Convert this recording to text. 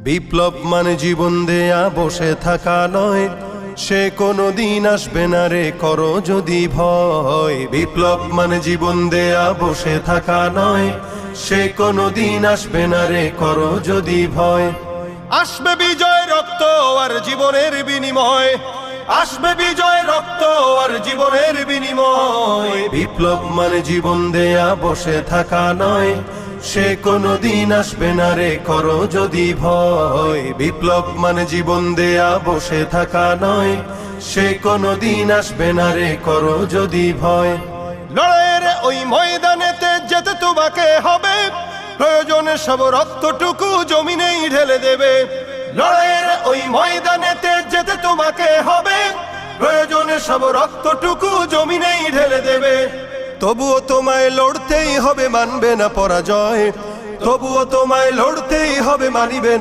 বিপ্লব মানে জীবন দেয়া বসে থাকা নয়, সে কোনো দিন আসবে না রে করো যদি ভয়। বিপ্লব মানে জীবন দেয়া বসে থাকা নয়, সে কোনো দিন আসবে না রে করো যদি ভয়। আসবে বিজয় রক্ত আর জীবনের বিনিময়, আসবে বিজয় রক্ত আর জীবনের বিনিময়। বিপ্লব মানে জীবন দেয়া বসে থাকা নয়, সে কোনো দিন আসবে না রে করো যদি ভয়। বিপ্লব মানে জীবন দেয়া বসে থাকা নয়, সে কোনো দিন আসবে না রে করো যদি ভয়। লড়াইয়ের ওই ময়দানেতে যেতে তোমাকে হবে, প্রয়োজনে সব রক্তটুকু জমিনেই ঢেলে দেবে। লড়াইয়ের ওই ময়দানেতে যেতে তোমাকে হবে, প্রয়োজনে সব রক্তটুকু জমিনেই ঢেলে দেবে। তবুও তোমায় লড়তেই হবে, মানবে না পরাজয়। তবুও তোমায় লড়তেই হবে, মানিবে